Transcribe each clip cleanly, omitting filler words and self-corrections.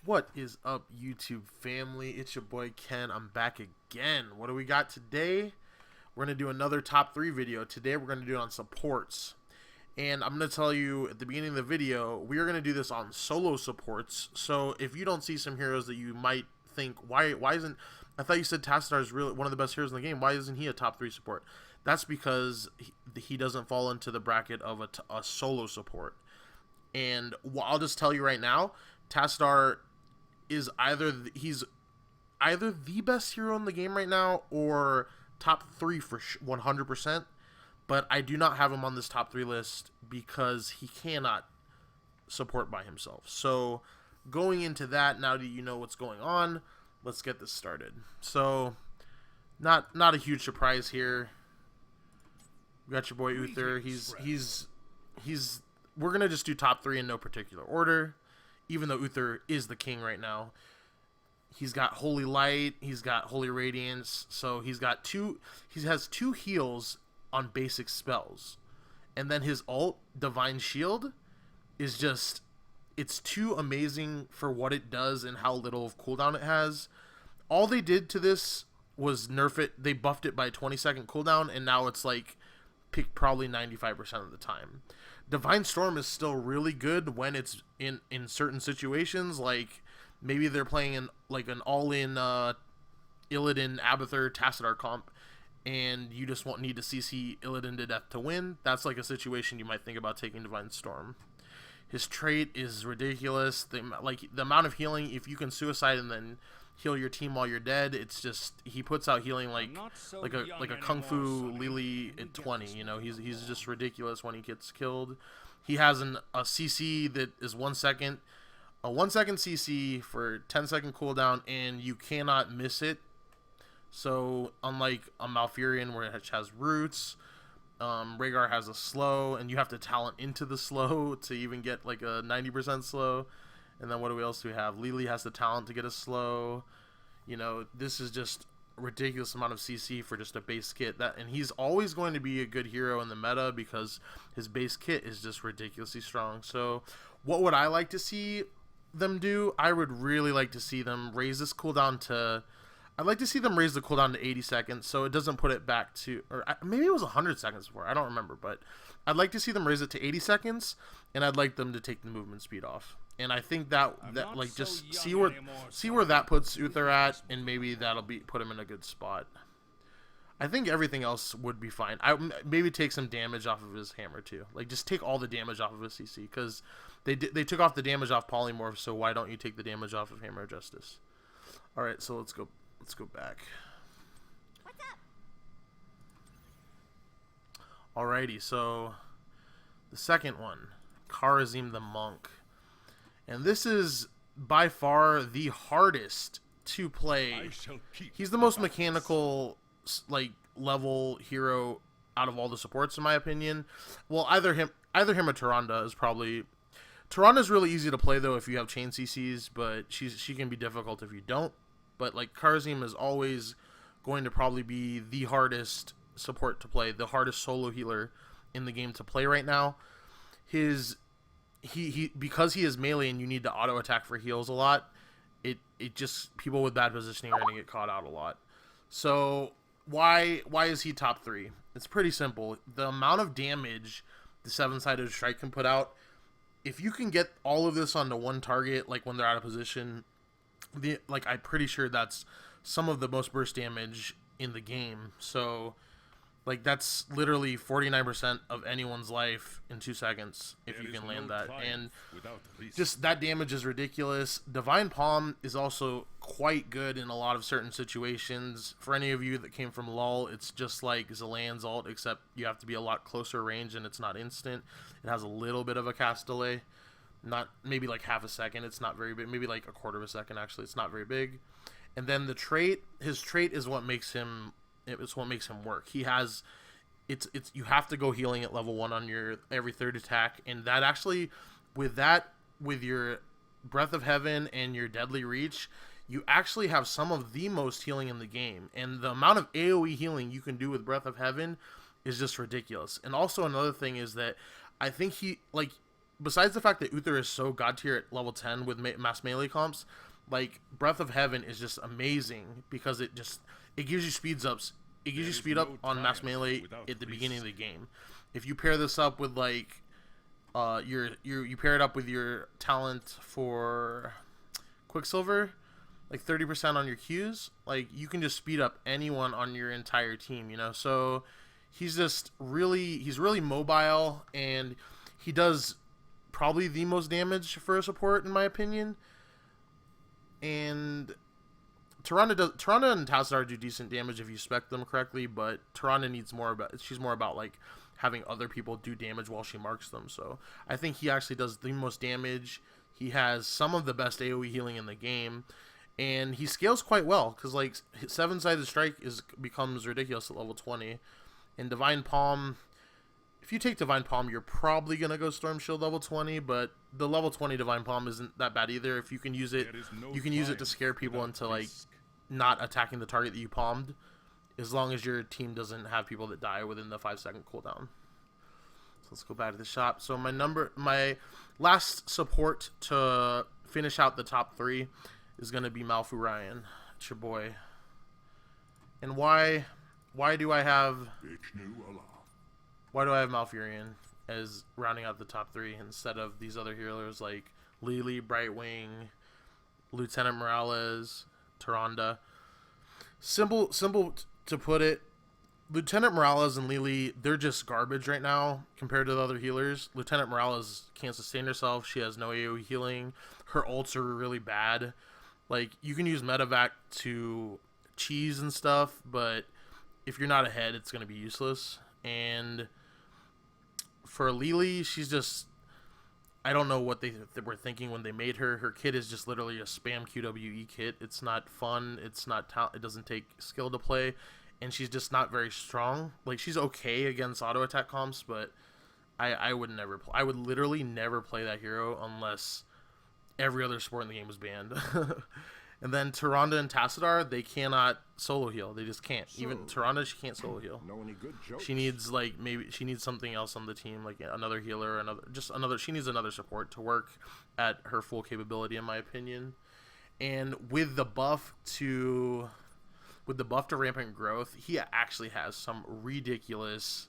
What is up, YouTube family? It's your boy Ken. I'm back again. What do we got today? We're going to do another top 3 video. Today we're going to do it on supports. And I'm going to tell you at the beginning of the video, we are going to do this on solo supports. So if you don't see some heroes that you might think, why isn't... I thought you said Tassadar is really one of the best heroes in the game. Why isn't he a top 3 support? That's because he doesn't fall into the bracket of a solo support. And I'll just tell you right now, Tassadar is he's either the best hero in the game right now or top 3 for 100%. But I do not have him on this top 3 list because he cannot support by himself. So going into that, now that you know what's going on, let's get this started. So not a huge surprise here. We got your boy Uther. He's we're gonna just do top 3 in no particular order, even though Uther is the king right now. He's got Holy Light, he's got Holy Radiance, so he has 2 heals on basic spells. And then his ult, Divine Shield, is just, it's too amazing for what it does and how little of cooldown it has. All they did to this was nerf it. They buffed it by a 20-second cooldown, and now it's like picked probably 95% of the time. Divine Storm is still really good when it's in certain situations, like maybe they're playing in like an all-in Illidan, Abathur, Tassadar comp, and you just need to CC Illidan to death to win. That's like a situation you might think about taking Divine Storm. His trait is ridiculous. The amount of healing, if you can suicide and then heal your team while you're dead, it's just, he puts out healing like a Kung Fu Lily at 20. You know, he's just ridiculous when he gets killed. He has a CC that is 1 second, a 1 second CC for 10-second cooldown, and you cannot miss it. So unlike a Malfurion where it has roots, Rhaegar has a slow, and you have to talent into the slow to even get like a 90% slow. And then what else do we have? Lily has the talent to get a slow. You know, this is just a ridiculous amount of CC for just a base kit. And he's always going to be a good hero in the meta because his base kit is just ridiculously strong. So what would I like to see them do? I would really like to see them raise this cooldown to... I'd like to see them raise the cooldown to 80 seconds so it doesn't put it back to... Or maybe it was 100 seconds before. I don't remember. But I'd like to see them raise it to 80 seconds. And I'd like them to take the movement speed off. And I think that like just see where that puts Uther at, and maybe that'll put him in a good spot. I think everything else would be fine. I maybe take some damage off of his hammer too. Like just take all the damage off of his CC because they took off the damage off Polymorph. So why don't you take the damage off of Hammer of Justice? All right, so let's go back. What's up? Alrighty, so the second one, Kharazim the Monk. And this is by far the hardest to play. He's the most mechanical level hero out of all the supports in my opinion. Well, either him or Tyrande is probably... Tyrande is really easy to play though if you have chain CCs, but she can be difficult if you don't. But like Kharazim is always going to probably be the hardest support to play, the hardest solo healer in the game to play right now. Because he is melee and you need to auto attack for heals a lot, it just, people with bad positioning are going to get caught out a lot. So why is he top 3? It's pretty simple. The amount of damage the 7-sided strike can put out, if you can get all of this onto one target, like when they're out of position, I'm pretty sure that's some of the most burst damage in the game. So like that's literally 49% of anyone's life in 2 seconds if you can land that. And just that damage is ridiculous. Divine Palm is also quite good in a lot of certain situations. For any of you that came from LoL, it's just like Zilan's ult, except you have to be a lot closer range and it's not instant. It has a little bit of a cast delay. Not maybe like half a second. It's not very big. Maybe like a quarter of a second actually. It's not very big. And then the trait, his trait is what makes him... It's what makes him work. He has, you have to go healing at level 1 on your every 3rd attack, and that actually, with your Breath of Heaven and your Deadly Reach, you actually have some of the most healing in the game. And the amount of AoE healing you can do with Breath of Heaven is just ridiculous. And also another thing is that I think besides the fact that Uther is so god tier at level 10 with mass melee comps, like Breath of Heaven is just amazing because it gives you speeds ups. It gives you speed up on mass melee at the beginning of the game. If you pair this up with like you pair it up with your talent for Quicksilver, like 30% on your Qs, like you can just speed up anyone on your entire team, you know. So he's really mobile, and he does probably the most damage for a support in my opinion. And Tyrande and Tassadar do decent damage if you spec them correctly, but Tyrande needs more about. She's more about like having other people do damage while she marks them. So I think he actually does the most damage. He has some of the best AoE healing in the game, and he scales quite well because like 7-sided strike becomes ridiculous at level 20, and Divine Palm. If you take Divine Palm, you're probably gonna go Storm Shield level 20, but the level 20 Divine Palm isn't that bad either. If you can use it, you can use it to scare people into like not attacking the target that you palmed, as long as your team doesn't have people that die within the 5-second cooldown. So let's go back to the shop. So my last support to finish out the top 3 is gonna be Malfurion. It's your boy. And why do I have Malfurion as rounding out the top 3 instead of these other healers like Lily, Brightwing, Lieutenant Morales, Tyrande? Simple to put it, Lieutenant Morales and Lily, they're just garbage right now compared to the other healers. Lieutenant Morales can't sustain herself. She has no AoE healing. Her ults are really bad. Like, you can use Medevac to cheese and stuff, but if you're not ahead, it's going to be useless. And for Lily, she's just... I don't know what they were thinking when they made her. Her kit is just literally a spam QWE kit. It's not fun. It's not it doesn't take skill to play, and she's just not very strong. Like, she's okay against auto attack comps, but I would never play. I would literally never play that hero unless every other support in the game was banned. And then Tyrande and Tassadar, they cannot solo heal. They just can't. So, even Tyrande, she can't solo heal. Know any good jokes? She needs she needs something else on the team, like another healer, she needs another support to work at her full capability, in my opinion. And with the buff to rampant growth, he actually has some ridiculous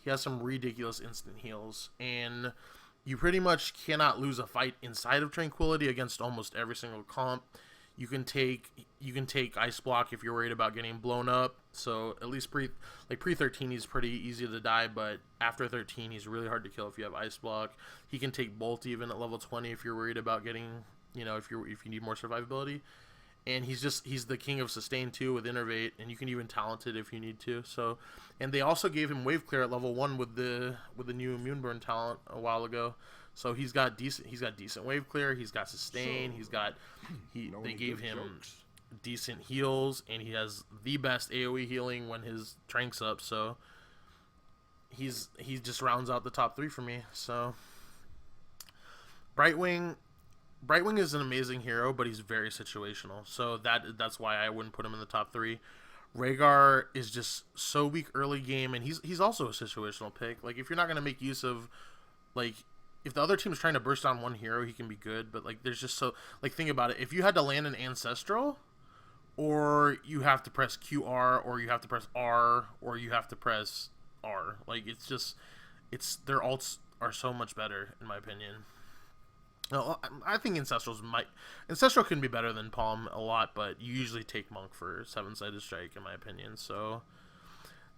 instant heals, and you pretty much cannot lose a fight inside of Tranquility against almost every single comp. You can take Ice Block if you're worried about getting blown up. So at least pre 13 he's pretty easy to die, but after 13 he's really hard to kill if you have Ice Block. He can take Bolt even at level 20 if you're worried about getting, if you need more survivability. And he's the king of sustain too with Innervate, and you can even talent it if you need to. So, and they also gave him Wave Clear at level 1 with the new Immune Burn talent a while ago. So he's got decent Wave Clear, he's got sustain, they gave him decent heals, and he has the best AoE healing when his Trank's up. So he just rounds out the top 3 for me. So Brightwing is an amazing hero, but he's very situational. So that's why I wouldn't put him in the top 3. Rhaegar is just so weak early game, and he's also a situational pick. Like, if you're not going to make use of, like, if the other team's trying to burst on one hero, he can be good. But, like, there's just so... Like, think about it. If you had to land an Ancestral, or you have to press QR, or you have to press R, or you have to press R. Like, their ults are so much better, in my opinion. No, I think Ancestral can be better than Palm a lot, but you usually take Monk for 7-sided strike, in my opinion. So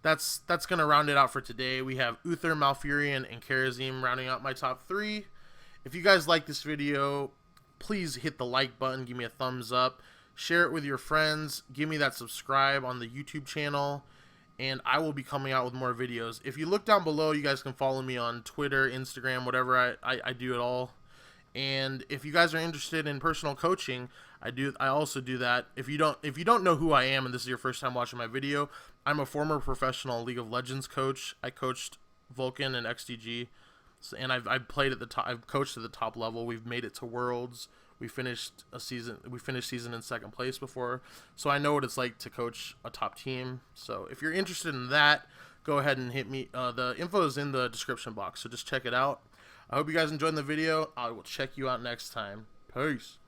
that's gonna round it out for today. We have Uther, Malfurion, and Kharazim rounding out my top 3. If you guys like this video, please hit the like button, give me a thumbs up, share it with your friends, give me that subscribe on the YouTube channel, and I will be coming out with more videos. If you look down below, you guys can follow me on Twitter, Instagram, whatever. I do it all. And if you guys are interested in personal coaching, I also do that. If you don't know who I am and this is your first time watching my video, I'm a former professional League of Legends coach. I coached Vulcan and XDG, and I've played at the top. I've coached at the top level. We've made it to Worlds. We finished season in 2nd place before, so I know what it's like to coach a top team. So if you're interested in that, go ahead and hit me. The info is in the description box, so just check it out. I hope you guys enjoyed the video. I will check you out next time. Peace.